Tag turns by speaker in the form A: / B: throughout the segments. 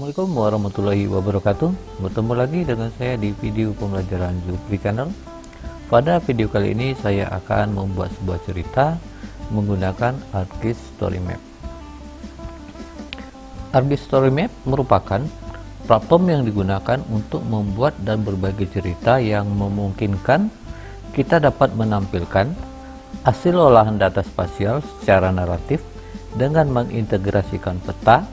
A: Assalamualaikum warahmatullahi wabarakatuh. Bertemu lagi dengan saya di video pembelajaran Zulkifli Channel. Pada video kali ini saya akan membuat sebuah cerita menggunakan ArcGIS Story Map. ArcGIS Story Map merupakan platform yang digunakan untuk membuat dan berbagi cerita yang memungkinkan kita dapat menampilkan hasil olahan data spasial secara naratif dengan mengintegrasikan peta,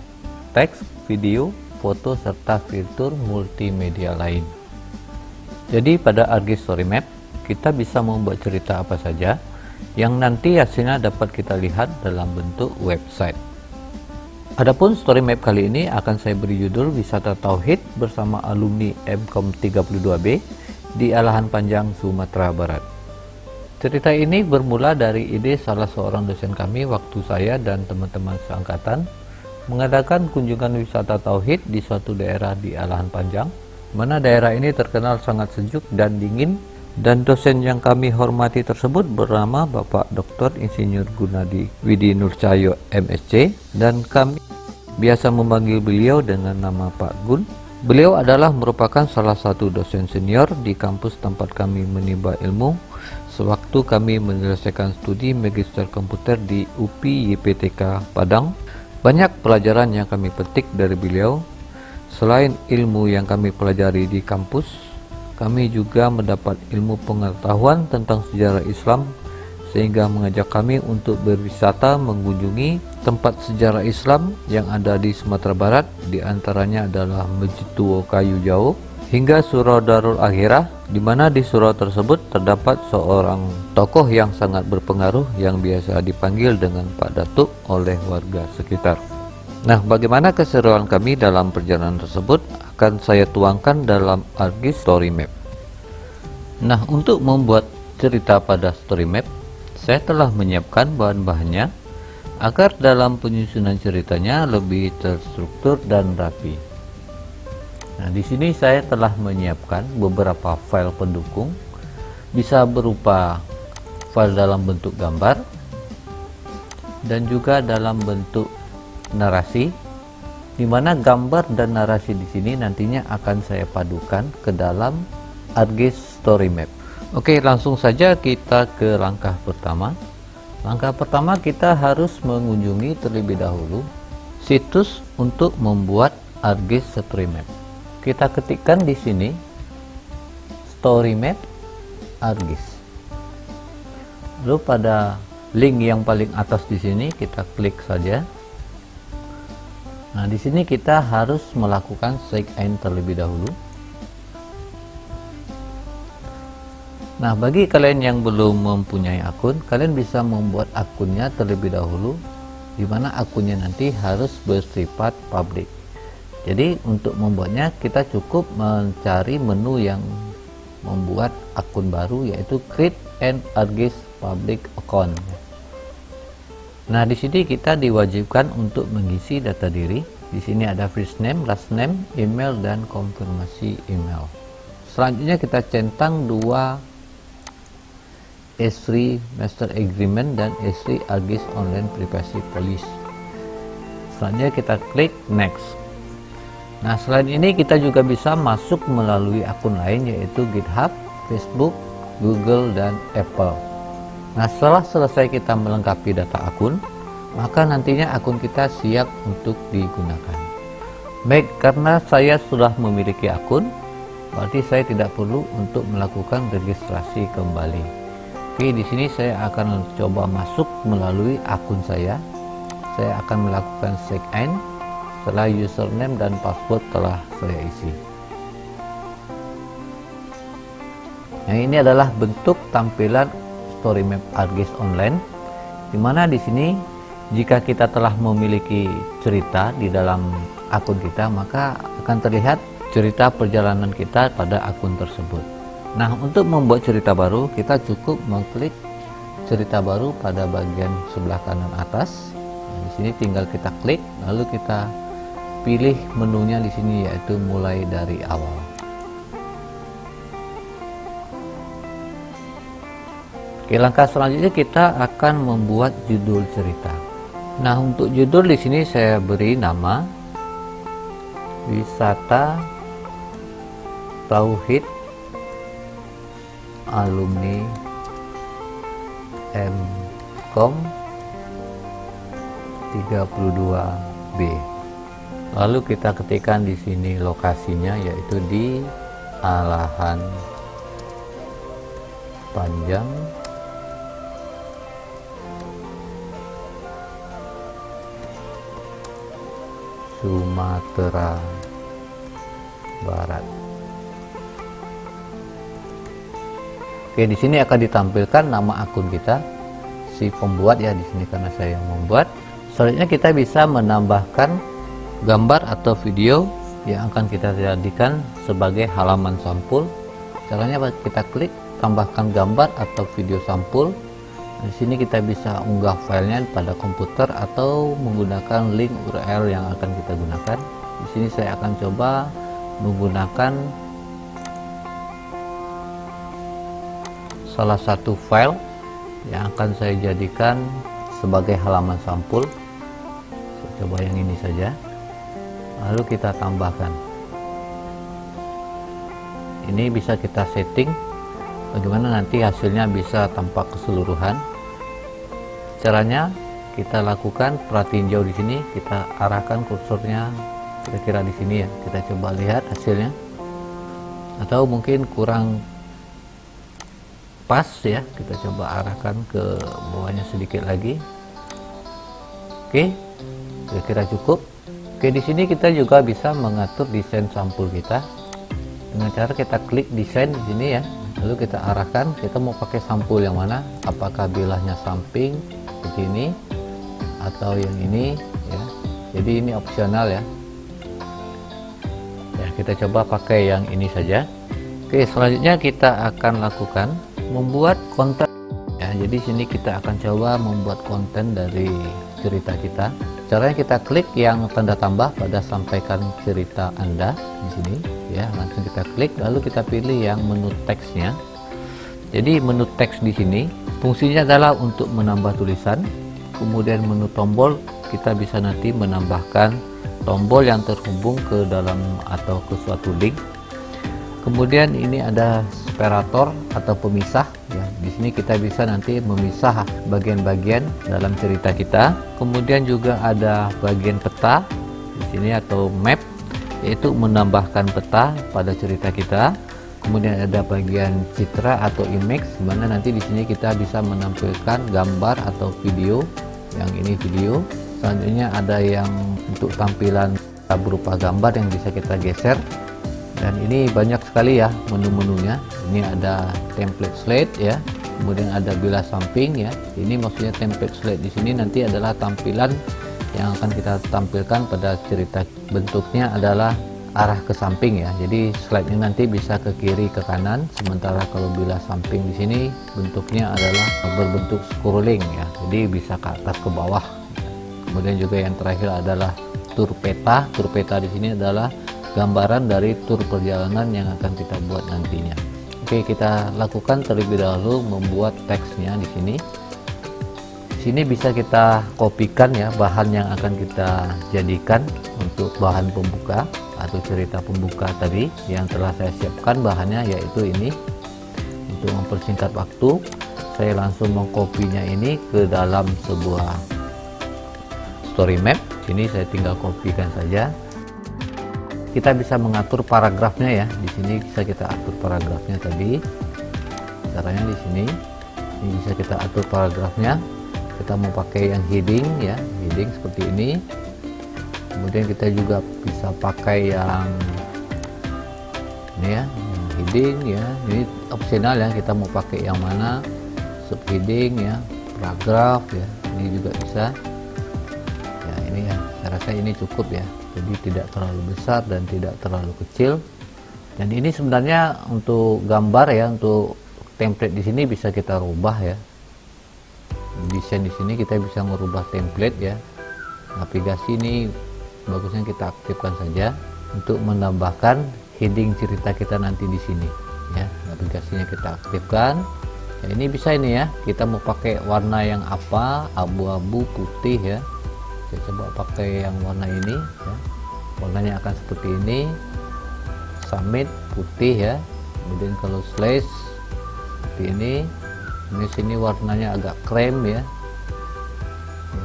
A: teks, video, foto, serta fitur multimedia lain. Jadi pada ArcGIS Story Map kita bisa membuat cerita apa saja yang nanti hasilnya dapat kita lihat dalam bentuk website. Adapun Story Map kali ini akan saya beri judul Wisata Tauhid bersama alumni MKOM 32B di Alahan Panjang, Sumatera Barat. Cerita ini bermula dari ide salah seorang dosen kami waktu saya dan teman-teman seangkatan mengadakan kunjungan wisata tauhid di suatu daerah di Alahan Panjang, mana daerah ini terkenal sangat sejuk dan dingin, dan dosen yang kami hormati tersebut bernama Bapak Dr. Insinyur Gunadi Widi Nurcahyo MSc, dan kami biasa memanggil beliau dengan nama Pak Gun. Beliau adalah merupakan salah satu dosen senior di kampus tempat kami menimba ilmu sewaktu kami menyelesaikan studi Magister Komputer di UPI YPTK Padang. Banyak pelajaran yang kami petik dari beliau. Selain ilmu yang kami pelajari di kampus, kami juga mendapat ilmu pengetahuan tentang sejarah Islam, sehingga mengajak kami untuk berwisata mengunjungi tempat sejarah Islam yang ada di Sumatera Barat. Di antaranya adalah Masjid Tua Kayu Jauh hingga Surau Darul Akhirah, di mana di surau tersebut terdapat seorang tokoh yang sangat berpengaruh yang biasa dipanggil dengan Pak Datuk oleh warga sekitar. Nah, bagaimana keseruan kami dalam perjalanan tersebut akan saya tuangkan dalam ArcGIS Story Map. Nah, untuk membuat cerita pada Story Map, saya telah menyiapkan bahan-bahannya agar dalam penyusunan ceritanya lebih terstruktur dan rapi. Nah, di sini saya telah menyiapkan beberapa file pendukung, bisa berupa file dalam bentuk gambar dan juga dalam bentuk narasi, di mana gambar dan narasi di sini nantinya akan saya padukan ke dalam ArcGIS Story Map. Oke, langsung saja kita ke langkah pertama. Langkah pertama kita harus mengunjungi terlebih dahulu situs untuk membuat ArcGIS Story Map. Kita ketikkan di sini Story Map ArcGIS. Lalu pada link yang paling atas di sini kita klik saja. Nah, di sini kita harus melakukan sign in terlebih dahulu. Nah, bagi kalian yang belum mempunyai akun, kalian bisa membuat akunnya terlebih dahulu, di mana akunnya nanti harus bersifat public. Jadi untuk membuatnya kita cukup mencari menu yang membuat akun baru, yaitu Create an ArcGIS Public Account. Nah, di sini kita diwajibkan untuk mengisi data diri. Di sini ada first name, last name, email, dan konfirmasi email. Selanjutnya kita centang dua S3 Master Agreement dan S3 ArcGIS Online Privacy Policy. Selanjutnya kita klik Next. Nah, selain ini kita juga bisa masuk melalui akun lain, yaitu GitHub, Facebook, Google, dan Apple. Nah, setelah selesai kita melengkapi data akun, maka nantinya akun kita siap untuk digunakan. Baik, karena saya sudah memiliki akun, berarti saya tidak perlu untuk melakukan registrasi kembali. Oke, di sini saya akan coba masuk melalui akun saya. Saya akan melakukan sign in setelah username dan password telah saya isi. Nah, ini adalah bentuk tampilan Story Map ArcGIS Online, di mana di sini jika kita telah memiliki cerita di dalam akun kita, maka akan terlihat cerita perjalanan kita pada akun tersebut. Nah, untuk membuat cerita baru, kita cukup mengklik cerita baru pada bagian sebelah kanan atas. Nah, di sini tinggal kita klik, lalu kita pilih menunya di sini, yaitu mulai dari awal. Oke, langkah selanjutnya kita akan membuat judul cerita. Nah, untuk judul di sini saya beri nama Wisata Tauhid Alumni MKOM 32B. Lalu kita ketikkan di sini lokasinya, yaitu di Alahan Panjang Sumatera Barat. Oke, di sini akan ditampilkan nama akun kita, si pembuat ya di sini karena saya yang membuat. Selanjutnya kita bisa menambahkan gambar atau video yang akan kita jadikan sebagai halaman sampul. Caranya kita klik tambahkan gambar atau video sampul. Di sini kita bisa unggah filenya pada komputer atau menggunakan link URL yang akan kita gunakan. Di sini saya akan coba menggunakan salah satu file yang akan saya jadikan sebagai halaman sampul. Saya coba yang ini saja. Lalu kita tambahkan. Ini bisa kita setting bagaimana nanti hasilnya bisa tampak keseluruhan. Caranya kita lakukan perhatiin jauh di sini, kita arahkan kursornya kira-kira di sini ya. Kita coba lihat hasilnya. Atau mungkin kurang pas ya, kita coba arahkan ke bawahnya sedikit lagi. Oke, kira-kira cukup. Oke, di sini kita juga bisa mengatur desain sampul kita dengan cara kita klik desain di sini ya. Lalu kita arahkan, kita mau pakai sampul yang mana, apakah bilahnya samping seperti ini atau yang ini ya. Jadi ini opsional ya. Ya, kita coba pakai yang ini saja. Oke, selanjutnya kita akan lakukan membuat konten ya. Jadi sini kita akan coba membuat konten dari cerita kita. Caranya kita klik yang tanda tambah pada sampaikan cerita Anda di sini ya, langsung kita klik, lalu kita pilih yang menu teksnya. Jadi menu teks di sini fungsinya adalah untuk menambah tulisan. Kemudian menu tombol, kita bisa nanti menambahkan tombol yang terhubung ke dalam atau ke suatu link. Kemudian ini ada separator atau pemisah ya. Di sini kita bisa nanti memisah bagian-bagian dalam cerita kita. Kemudian juga ada bagian peta di sini atau map, yaitu menambahkan peta pada cerita kita. Kemudian ada bagian citra atau image, di mana nanti di sini kita bisa menampilkan gambar atau video. Yang ini video. Selanjutnya ada yang untuk tampilan berupa gambar yang bisa kita geser. Dan ini banyak sekali ya menu-menunya. Ini ada template slide ya, kemudian ada bilah samping ya. Ini maksudnya template slide di sini nanti adalah tampilan yang akan kita tampilkan pada cerita. Bentuknya adalah arah ke samping ya. Jadi slide ini nanti bisa ke kiri ke kanan. Sementara kalau bilah samping di sini bentuknya adalah berbentuk scrolling ya. Jadi bisa ke atas ke bawah. Kemudian juga yang terakhir adalah tur peta. Tur peta di sini adalah gambaran dari tur perjalanan yang akan kita buat nantinya. Oke, kita lakukan terlebih dahulu membuat teksnya di sini. Di sini bisa kita kopikan ya bahan yang akan kita jadikan untuk bahan pembuka atau cerita pembuka tadi yang telah saya siapkan bahannya, yaitu ini. Untuk mempersingkat waktu, saya langsung mengkopinya ini ke dalam sebuah story map. Sini saya tinggal kopikan saja. Kita bisa mengatur paragrafnya ya. Di sini bisa kita atur paragrafnya tadi. Caranya di sini. Ini bisa kita atur paragrafnya. Kita mau pakai yang heading ya, heading seperti ini. Kemudian kita juga bisa pakai yang ini ya, yang heading ya. Ini opsional ya, kita mau pakai yang mana, subheading ya, paragraf ya. Ini juga bisa. Ya ini ya, saya rasa ini cukup ya. Jadi tidak terlalu besar dan tidak terlalu kecil. Dan ini sebenarnya untuk gambar ya, untuk template di sini bisa kita rubah ya. Desain di sini kita bisa merubah template ya. Navigasi ini bagusnya kita aktifkan saja untuk menambahkan heading cerita kita nanti di sini ya. Navigasinya kita aktifkan. Ya, ini bisa ini ya. Kita mau pakai warna yang apa? Abu-abu, putih ya. Saya coba pakai yang warna ini ya. warnanya akan seperti ini. Summit putih ya, kemudian kalau slash seperti ini. Di sini warnanya agak krem ya,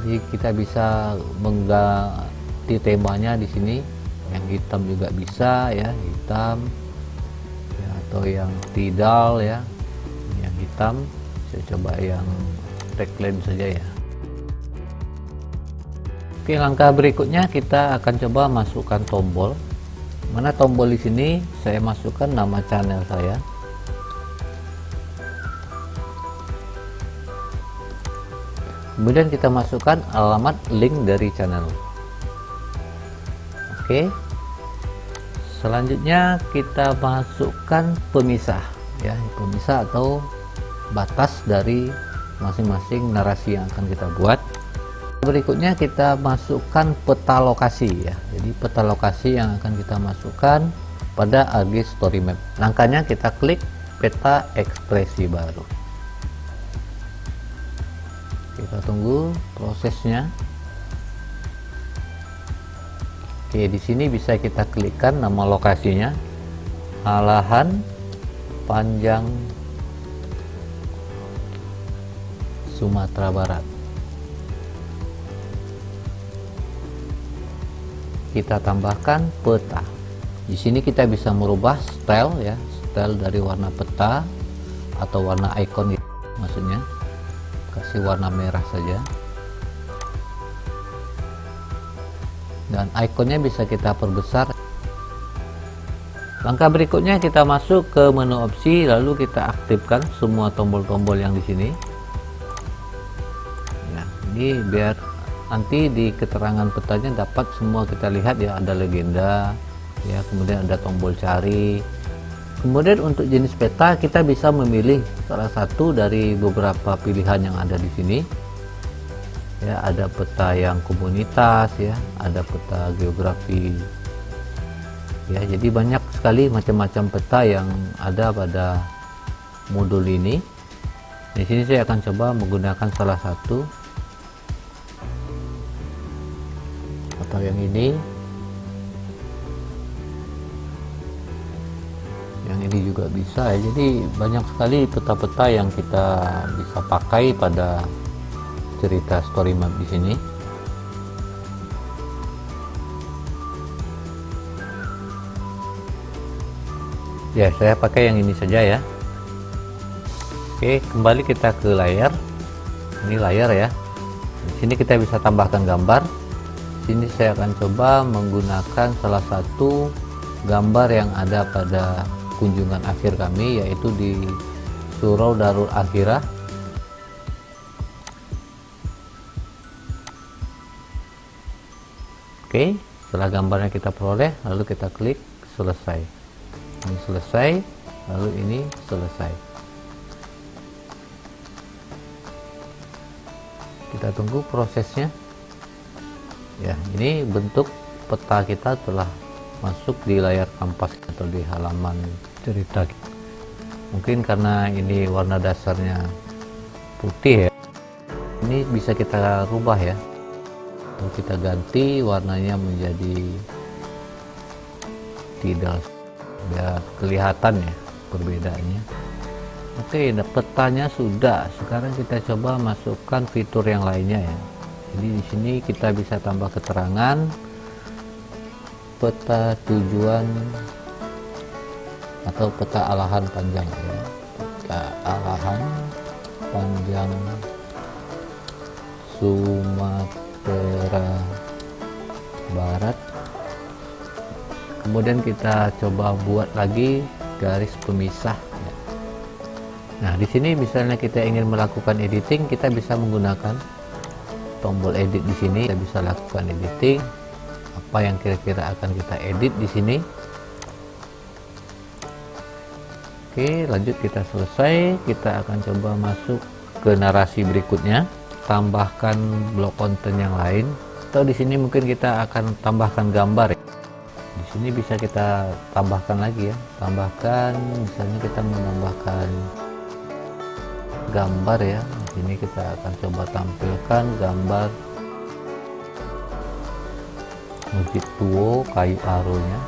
A: jadi kita bisa mengganti temanya di sini. Yang hitam juga bisa ya, hitam ya, atau yang tidal ya, yang hitam. Saya coba yang tagline saja ya. Oke, langkah berikutnya kita akan coba masukkan tombol. Mana tombol di sini? Saya masukkan nama channel saya. Kemudian kita masukkan alamat link dari channel. Oke. Selanjutnya kita masukkan pemisah ya, pemisah atau batas dari masing-masing narasi yang akan kita buat. Berikutnya kita masukkan peta lokasi ya. Jadi peta lokasi yang akan kita masukkan pada ArcGIS Story Map. Langkahnya kita klik peta ekspresi baru. Kita tunggu prosesnya. Oke, di sini bisa kita klikkan nama lokasinya, Alahan Panjang Sumatera Barat. Kita tambahkan peta. Di sini kita bisa merubah style ya, style dari warna peta atau warna icon maksudnya. Kasih warna merah saja, dan ikonnya bisa kita perbesar. Langkah berikutnya kita masuk ke menu opsi, lalu kita aktifkan semua tombol-tombol yang di sini ya, ini biar nanti di keterangan petanya dapat semua kita lihat ya. Ada legenda ya, kemudian ada tombol cari. Kemudian untuk jenis peta kita bisa memilih salah satu dari beberapa pilihan yang ada di sini. Ya, ada peta yang komunitas ya, ada peta geografi. Ya, jadi banyak sekali macam-macam peta yang ada pada modul ini. Di sini saya akan coba menggunakan salah satu atau yang ini. Yang ini juga bisa ya. Jadi banyak sekali peta-peta yang kita bisa pakai pada cerita story map di sini. Ya, saya pakai yang ini saja ya. Oke, kembali kita ke layar. Ini layar ya. Di sini kita bisa tambahkan gambar. Di sini saya akan coba menggunakan salah satu gambar yang ada pada kunjungan akhir kami, yaitu di Surau Darul Akhirah. Oke, setelah gambarnya kita peroleh, lalu kita klik selesai. Ini selesai, lalu ini selesai. Kita tunggu prosesnya ya. Ini bentuk peta kita telah masuk di layar kanvas atau di halaman cerita. Mungkin karena ini warna dasarnya putih ya, ini bisa kita rubah ya, atau kita ganti warnanya menjadi tidak, biar kelihatan ya perbedaannya. Oke, petanya sudah. Sekarang kita coba masukkan fitur yang lainnya ya. Jadi di sini kita bisa tambah keterangan peta tujuan atau peta alahan panjang ya. Peta alahan panjang Sumatera Barat. Kemudian kita coba buat lagi garis pemisah ya. Nah, di sini misalnya kita ingin melakukan editing, kita bisa menggunakan tombol edit di sini. Kita bisa lakukan editing apa yang kira-kira akan kita edit di sini. Oke, lanjut, kita selesai. Kita akan coba masuk ke narasi berikutnya, tambahkan blok konten yang lain, atau di sini mungkin kita akan tambahkan gambar ya. Di sini bisa kita tambahkan lagi ya, tambahkan, misalnya kita menambahkan gambar ya. Di sini kita akan coba tampilkan gambar Masjid Tuo kayu aronya.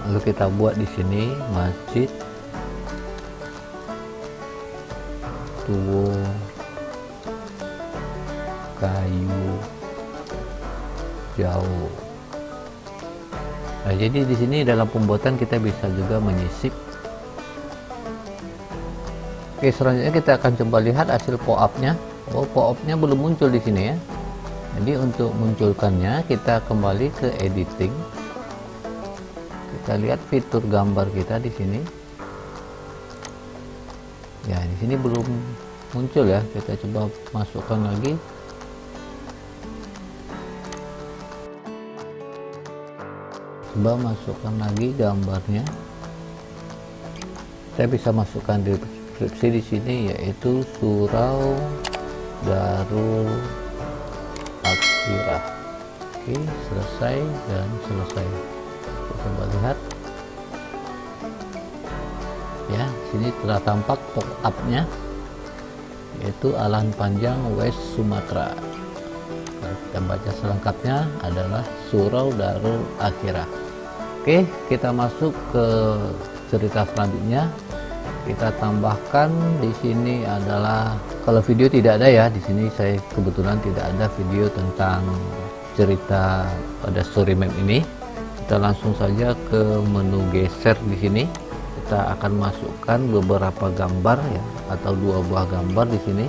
A: Lalu kita buat di sini Masjid Tuo kayu jauh. Nah, jadi di sini dalam pembuatan kita bisa juga menyisip. Oke, selanjutnya kita akan coba lihat hasil pop-up-nya. Oh, pop-up-nya belum muncul di sini ya. Jadi untuk munculkannya kita kembali ke editing. Kita lihat fitur gambar kita di sini. Ya, di sini belum muncul ya. Kita coba masukkan lagi. Coba masukkan lagi gambarnya. Saya bisa masukkan di deskripsi di sini, yaitu Surau Darul Akhirah. Oke, selesai dan selesai. Kita coba lihat. Ya, sini telah tampak pop-up-nya, yaitu Alan Panjang West Sumatera. Kalau kita baca selengkapnya adalah Surau Darul Akhirah. Oke, kita masuk ke cerita selanjutnya. Kita tambahkan di sini adalah, kalau video tidak ada ya, di sini saya kebetulan tidak ada video tentang cerita pada story map ini. Kita langsung saja ke menu geser di sini. Kita akan masukkan beberapa gambar ya, atau 2 buah gambar di sini.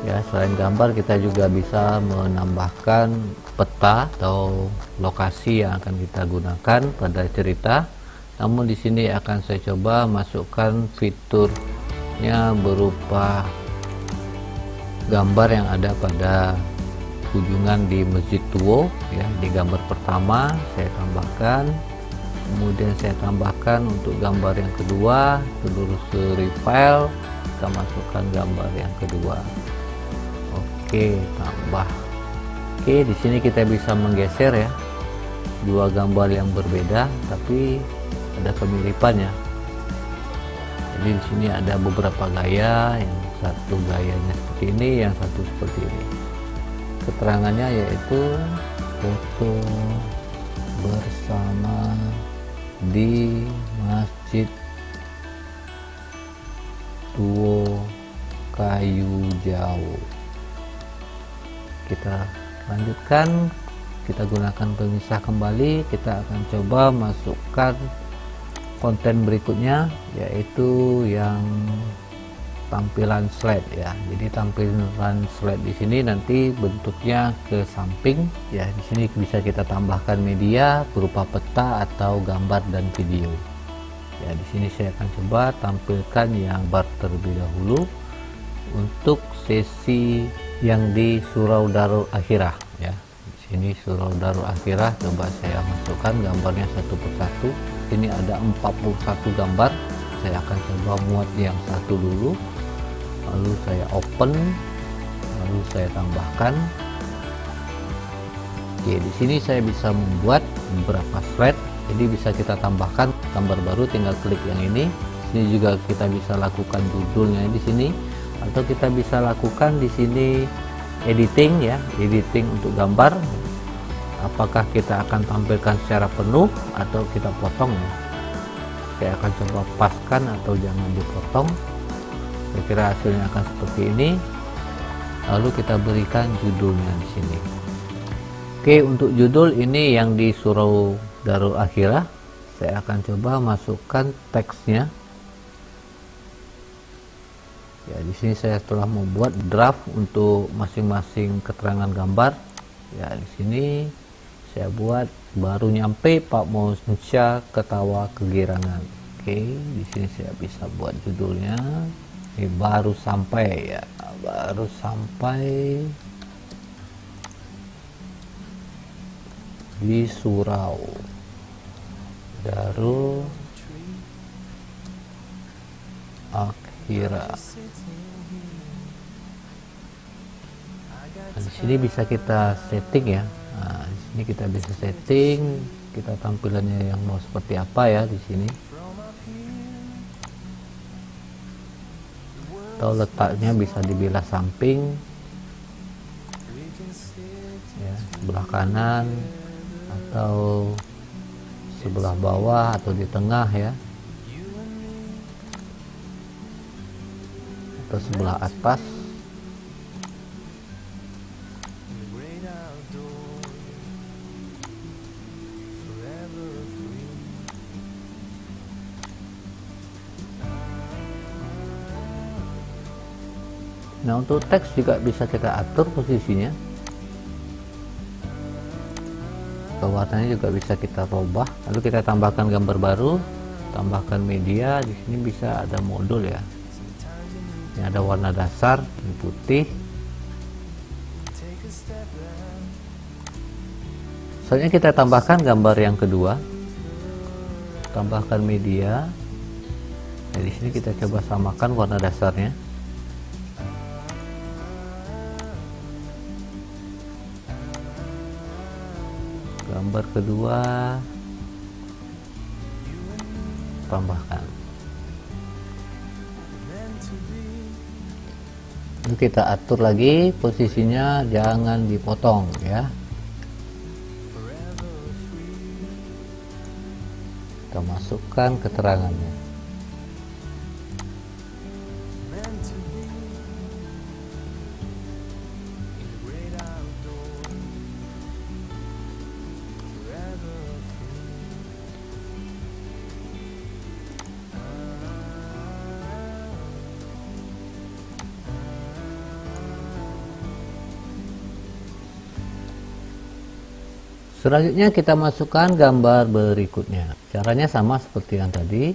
A: Ya, selain gambar kita juga bisa menambahkan peta atau lokasi yang akan kita gunakan pada cerita. Namun di sini akan saya coba masukkan fiturnya berupa gambar yang ada pada kunjungan di Masjid Tuo ya. Di gambar pertama saya tambahkan, kemudian saya tambahkan untuk gambar yang kedua, telusuri file, kita masukkan gambar yang kedua. Oke, tambah. Oke, di sini kita bisa menggeser ya 2 gambar yang berbeda, tapi ada kemiripannya. Jadi di sini ada beberapa gaya, yang satu gayanya seperti ini, yang satu seperti ini. Keterangannya yaitu foto bersama di Masjid Tuo kayu jauh. Kita lanjutkan, kita gunakan pemisah kembali. Kita akan coba masukkan konten berikutnya, yaitu yang tampilan slide ya. Jadi tampilan slide di sini nanti bentuknya ke samping ya. Di sini bisa kita tambahkan media berupa peta atau gambar dan video. Ya, di sini saya akan coba tampilkan yang bar terlebih dahulu untuk sesi yang di Surau Darul Akhirah ya. Di sini Surau Darul Akhirah, coba saya masukkan gambarnya satu persatu. Ini ada 41 gambar. Saya akan coba muat yang satu dulu, lalu saya open, lalu saya tambahkan. Oke, di sini saya bisa membuat beberapa slide, jadi bisa kita tambahkan gambar baru, tinggal klik yang ini. Sini juga kita bisa lakukan judulnya di sini, atau kita bisa lakukan di sini editing ya, editing untuk gambar. Apakah kita akan tampilkan secara penuh atau kita potong ya. Saya akan coba paskan atau jangan dipotong. Saya kira hasilnya akan seperti ini. Lalu kita berikan judulnya di sini. Oke, untuk judul ini yang di Surau Darul Akhirah, saya akan coba masukkan teksnya. Ya, di sini saya telah membuat draft untuk masing-masing keterangan gambar. Ya, di sini saya buat baru nyampe Pak Musya ketawa kegirangan. Oke, di sini saya bisa buat judulnya. Ini baru sampai ya, baru sampai di Surau Darul Akhirah. Nah, di sini bisa kita setting ya. Nah, di sini kita bisa setting, kita tampilannya yang mau seperti apa ya di sini. atau letaknya bisa dibilah samping ya, sebelah kanan atau sebelah bawah atau di tengah ya, atau sebelah atas. Nah, untuk teks juga bisa kita atur posisinya, warnanya juga bisa kita rubah. Lalu kita tambahkan gambar baru, tambahkan media. Di sini bisa ada modul ya, ini ada warna dasar ini putih. Selanjutnya kita tambahkan gambar yang kedua, tambahkan media. Nah, di sini kita coba samakan warna dasarnya. Gambar kedua tambahkan. Ini kita atur lagi posisinya, jangan dipotong ya. Kita masukkan keterangannya. Selanjutnya kita masukkan gambar berikutnya. Caranya sama seperti yang tadi.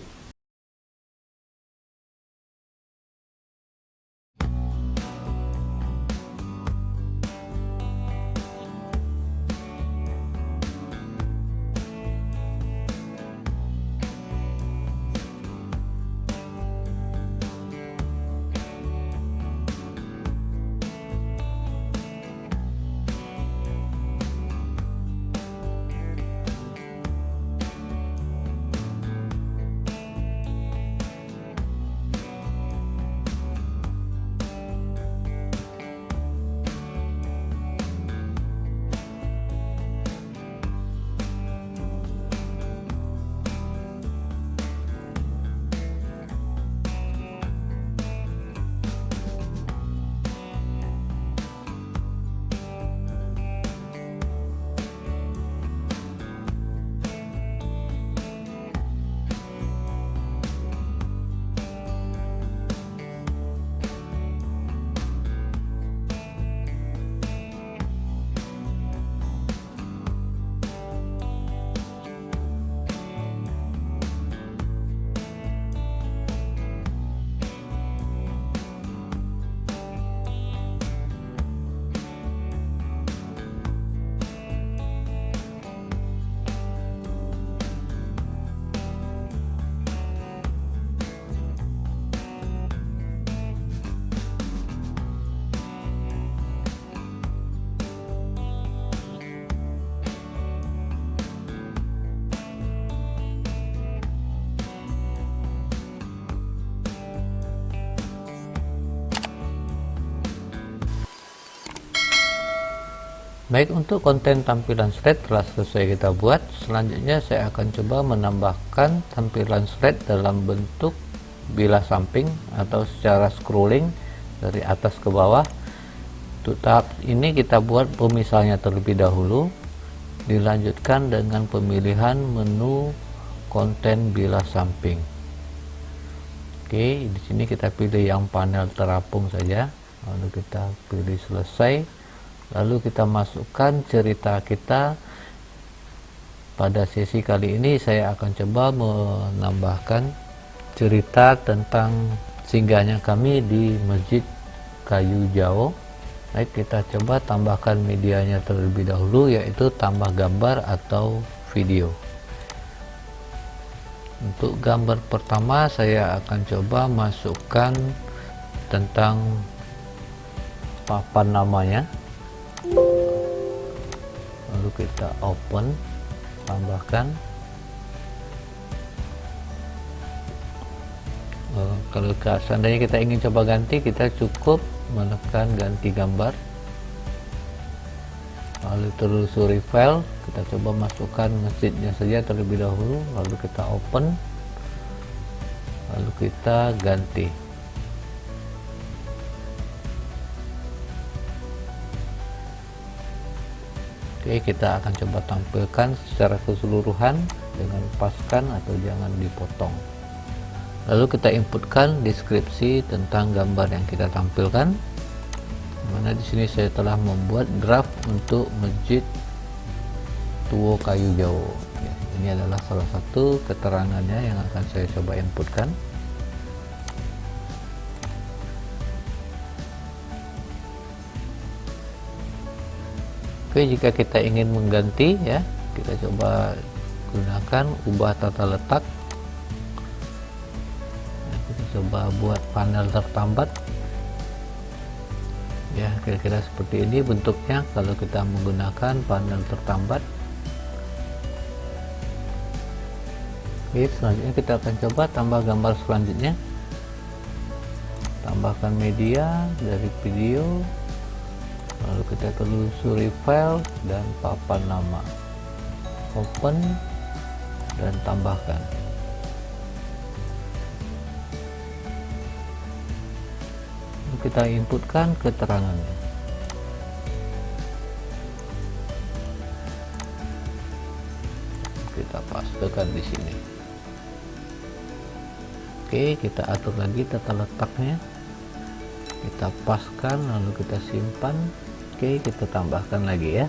A: Baik, untuk konten tampilan slide telah selesai kita buat. Selanjutnya saya akan coba menambahkan tampilan slide dalam bentuk bilah samping atau secara scrolling dari atas ke bawah. Untuk tahap ini kita buat pemisalnya terlebih dahulu, dilanjutkan dengan pemilihan menu konten bilah samping. Oke, di sini kita pilih yang panel terapung saja, lalu kita pilih selesai. Lalu kita masukkan cerita kita. Pada sesi kali ini saya akan coba menambahkan cerita tentang singgahnya kami di Masjid Kayu Jauh. Baik, kita coba tambahkan medianya terlebih dahulu, yaitu tambah gambar atau video. Untuk gambar pertama saya akan coba masukkan tentang papan namanya. Lalu kita open, tambahkan. Kalau seandainya kita ingin coba ganti, kita cukup menekan ganti gambar, lalu telusuri file, kita coba masukkan masjidnya saja terlebih dahulu, lalu kita open, lalu kita ganti. Oke, kita akan coba tampilkan secara keseluruhan dengan paskan atau jangan dipotong. Lalu kita inputkan deskripsi tentang gambar yang kita tampilkan. Mana di sini saya telah membuat draft untuk masjid Tuo Kayu Jawa. Ya, ini adalah salah satu keterangannya yang akan saya coba inputkan. Oke, jika kita ingin mengganti ya, kita coba gunakan ubah tata letak. Nah, kita coba buat panel tertambat. Ya, kira-kira seperti ini bentuknya kalau kita menggunakan panel tertambat. Oke, selanjutnya kita akan coba tambah gambar selanjutnya. Tambahkan media dari video. Lalu kita telusuri file dan papan nama, open dan tambahkan. Lalu kita inputkan keterangannya. Kita pastekan di sini. Oke, kita atur lagi tata letaknya, kita paskan, lalu kita simpan. Oke, kita tambahkan lagi ya.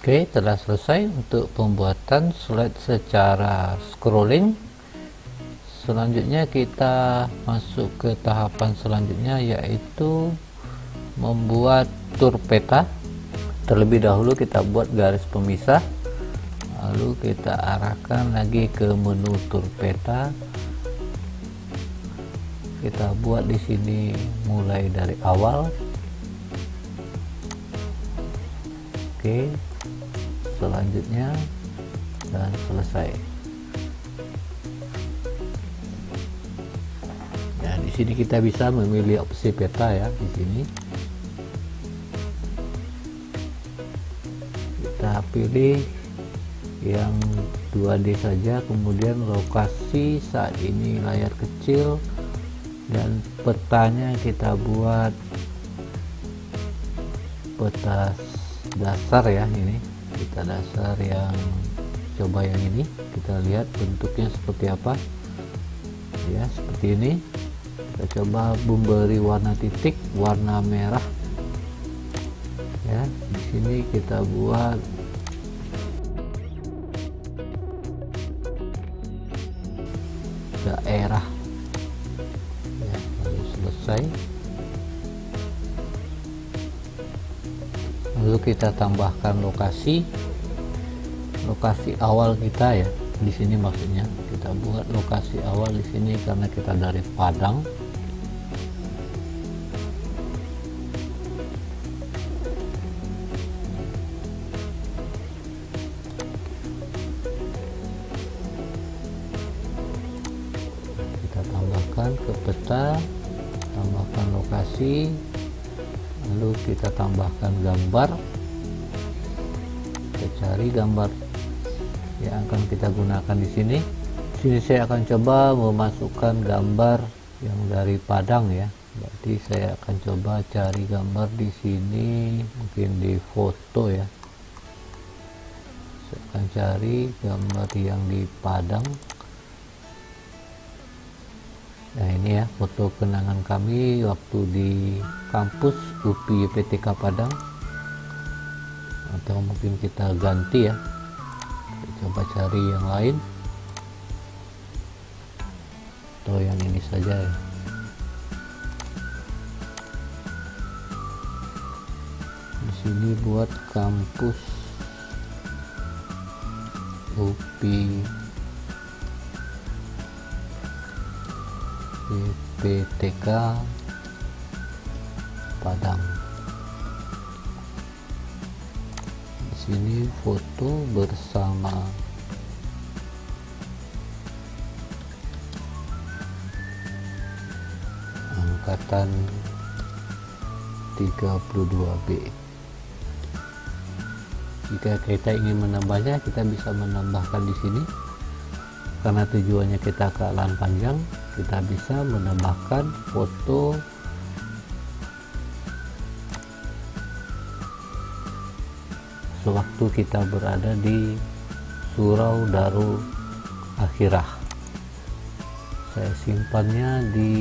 A: Oke, telah selesai untuk pembuatan slide secara scrolling. Selanjutnya kita masuk ke tahapan selanjutnya, yaitu membuat tur peta. Terlebih dahulu kita buat garis pemisah, lalu kita arahkan lagi ke menu tur peta. Kita buat di sini mulai dari awal. Oke, selanjutnya dan selesai. Nah, di sini kita bisa memilih opsi peta ya. Di sini kita pilih yang 2D saja, kemudian lokasi saat ini layar kecil, dan petanya kita buat peta dasar ya. Ini kita dasar yang coba yang ini, kita lihat bentuknya seperti apa ya, seperti ini. Kita coba memberi warna titik, warna merah ya. Di sini kita buat daerah ya, lalu selesai. Lalu kita tambahkan lokasi awal kita ya. Di sini maksudnya kita buat lokasi awal di sini karena kita dari Padang. Kita tambahkan ke peta, tambahkan lokasi, lalu kita tambahkan gambar. Kita cari gambar yang akan kita gunakan di sini. Di sini saya akan coba memasukkan gambar yang dari Padang ya. Berarti saya akan coba cari gambar di sini, mungkin di foto ya. Saya akan cari gambar yang di Padang. Nah, ini ya foto kenangan kami waktu di kampus UPI PTK Padang. Atau mungkin kita ganti ya, kita coba cari yang lain atau yang ini saja ya. Di sini buat kampus UPI PTK Padang. Di sini foto bersama angkatan 32B. Jika kita ingin menambahnya, kita bisa menambahkan di sini. Karena tujuannya kita ke alahan panjang, kita bisa menambahkan foto sewaktu kita berada di Surau Darul Akhirah. Saya simpannya di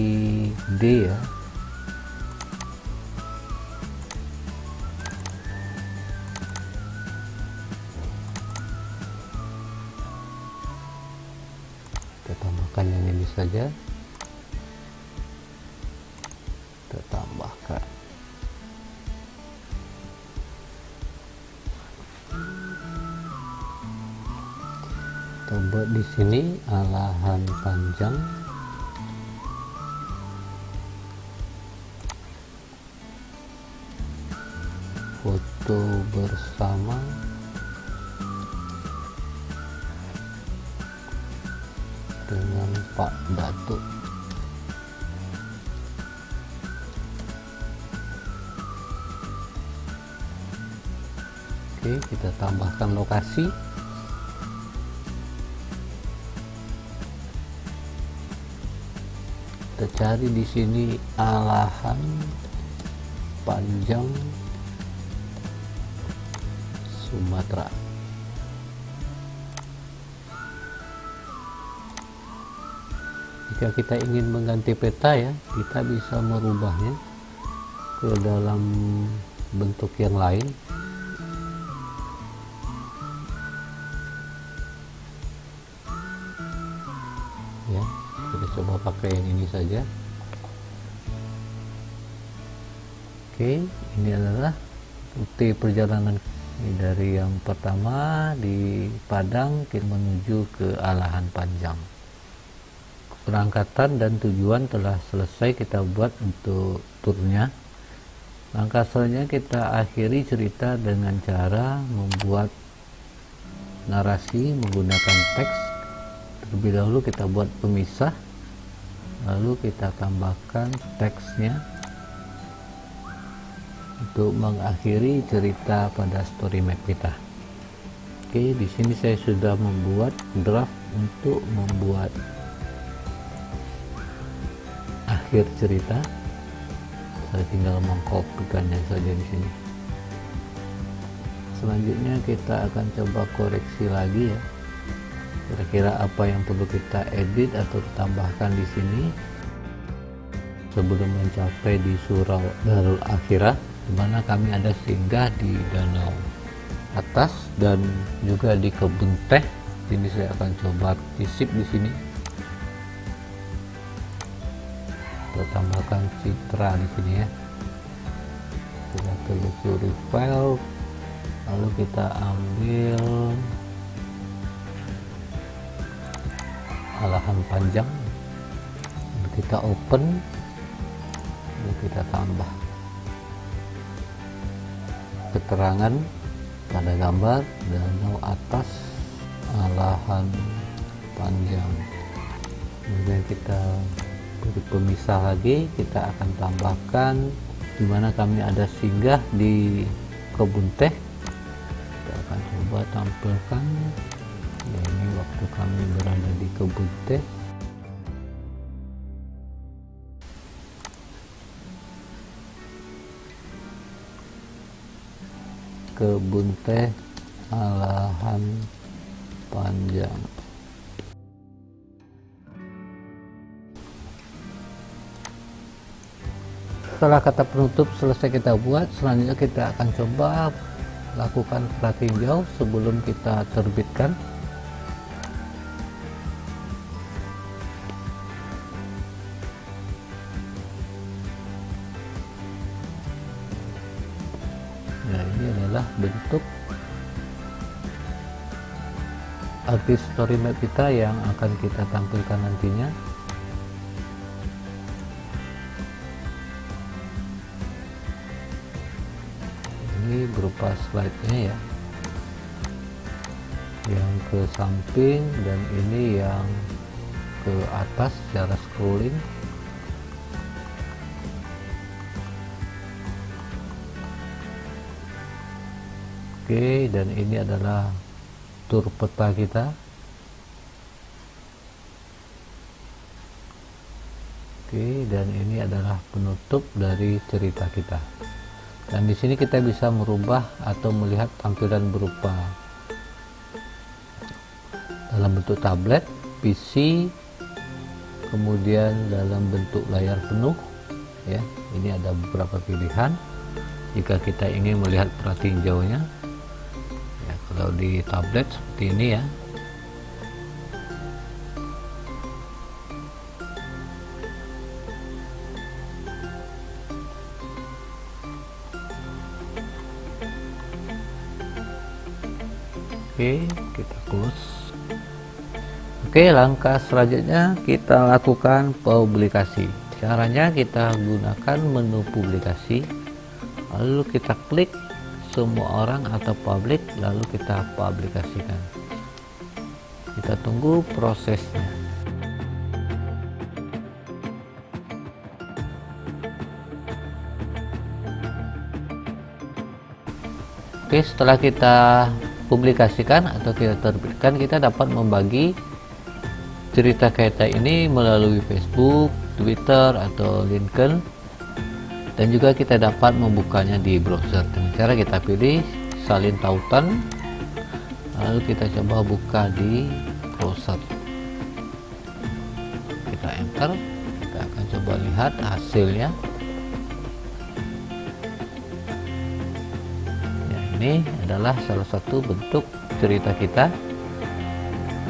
A: D ya. Kita tambahkan yang ini saja. Kita tambahkan. Coba di sini alahan panjang. Foto bersama dengan Pak Datuk. Oke, kita tambahkan lokasi. Kita cari di sini alahan panjang Sumatera. Jika kita ingin mengganti peta ya, kita bisa merubahnya ke dalam bentuk yang lain. Ya, kita coba pakai yang ini saja. Oke, ini adalah bukti perjalanan dari yang pertama di Padang menuju ke alahan panjang. Keberangkatan dan tujuan telah selesai kita buat untuk turnya. Langkah selanjutnya kita akhiri cerita dengan cara membuat narasi menggunakan teks. Terlebih dahulu kita buat pemisah, lalu kita tambahkan teksnya untuk mengakhiri cerita pada story map kita. Oke, di sini saya sudah membuat draft untuk membuat akhir cerita. Saya tinggal mengkopikannya saja di sini. Selanjutnya kita akan coba koreksi lagi ya. Kira-kira apa yang perlu kita edit atau tambahkan di sini sebelum mencapai di Surau Darul Akhirah, di mana kami ada singgah di danau atas dan juga di kebun teh. Ini saya akan coba isip di sini. Kita tambahkan citra di sini ya. Kita telusuri file, lalu kita ambil alahan panjang, kita open, lalu kita tambah keterangan pada gambar danau atas alahan panjang. Kemudian kita beri pemisah lagi, kita akan tambahkan di mana kami ada singgah di kebun teh. Kita akan coba tampilkan ya, ini waktu kami berada di kebun teh. Kebun teh alahan panjang. Setelah kata penutup selesai kita buat, selanjutnya kita akan coba lakukan tracking jauh sebelum kita terbitkan. ini adalah bentuk artis story map kita yang akan kita tampilkan nantinya. Ini berupa slide-nya ya, yang ke samping dan ini yang ke atas secara scrolling. Oke, dan ini adalah tur peta kita. Oke, dan ini adalah penutup dari cerita kita. Dan di sini kita bisa merubah atau melihat tampilan berupa dalam bentuk tablet, PC, kemudian dalam bentuk layar penuh ya. Ini ada beberapa pilihan jika kita ingin melihat pratinjaunya ya. Kalau di tablet seperti ini ya. Oke, kita close. Oke, langkah selanjutnya kita lakukan publikasi. Caranya kita gunakan menu publikasi, lalu kita klik semua orang atau publik, lalu kita publikasikan. Kita tunggu prosesnya. Oke, setelah kita publikasikan atau kita terbitkan, kita dapat membagi cerita kita ini melalui Facebook, Twitter, atau LinkedIn, dan juga kita dapat membukanya di browser dengan cara kita pilih salin tautan, lalu kita coba buka di browser. Kita enter, kita akan coba lihat hasilnya. Ini adalah salah satu bentuk cerita kita,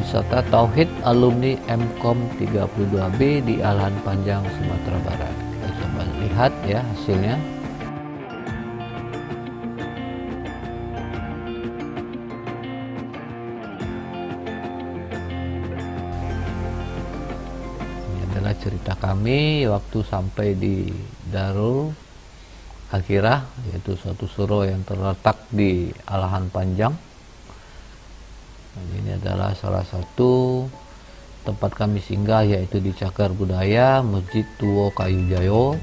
A: wisata Tauhid alumni MKOM 32B di Alahan Panjang, Sumatera Barat. Kita coba lihat ya hasilnya. Ini adalah cerita kami waktu sampai di Darul Akhirah, yaitu suatu surau yang terletak di Alahan Panjang. Dan ini adalah salah satu tempat kami singgah, yaitu di Cagar Budaya Masjid Tuwo Kayu Jayo.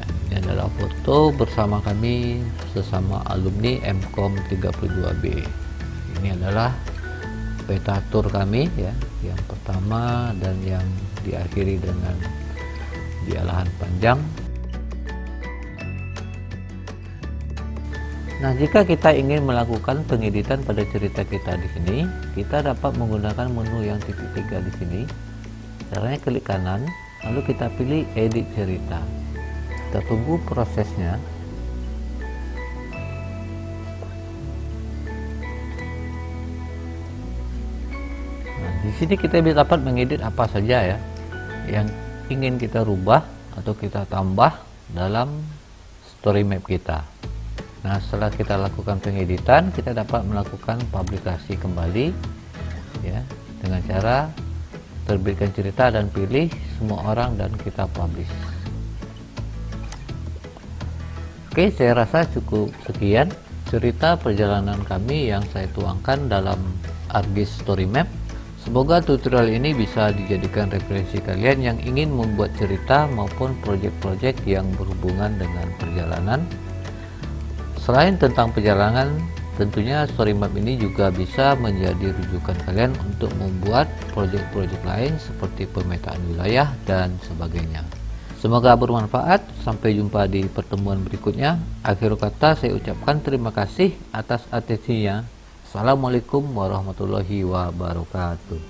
A: Dan ini adalah foto bersama kami sesama alumni MKOM 32B. Ini adalah peta tur kami ya, yang pertama dan yang diakhiri dengan di Alahan Panjang. Nah, jika kita ingin melakukan pengeditan pada cerita kita di sini, kita dapat menggunakan menu yang titik 3 di sini. Caranya klik kanan, lalu kita pilih edit cerita. Kita tunggu prosesnya. Di sini kita bisa dapat mengedit apa saja ya yang ingin kita rubah atau kita tambah dalam story map kita. Nah, setelah kita lakukan pengeditan, kita dapat melakukan publikasi kembali ya, dengan cara terbitkan cerita dan pilih semua orang dan kita publish. Oke, saya rasa cukup sekian cerita perjalanan kami yang saya tuangkan dalam ArcGIS Story Map. Semoga tutorial ini bisa dijadikan referensi kalian yang ingin membuat cerita maupun proyek-proyek yang berhubungan dengan perjalanan. Selain tentang perjalanan, tentunya story map ini juga bisa menjadi rujukan kalian untuk membuat proyek-proyek lain seperti pemetaan wilayah dan sebagainya. Semoga bermanfaat. Sampai jumpa di pertemuan berikutnya. Akhir kata saya ucapkan terima kasih atas atensinya. Assalamualaikum warahmatullahi wabarakatuh.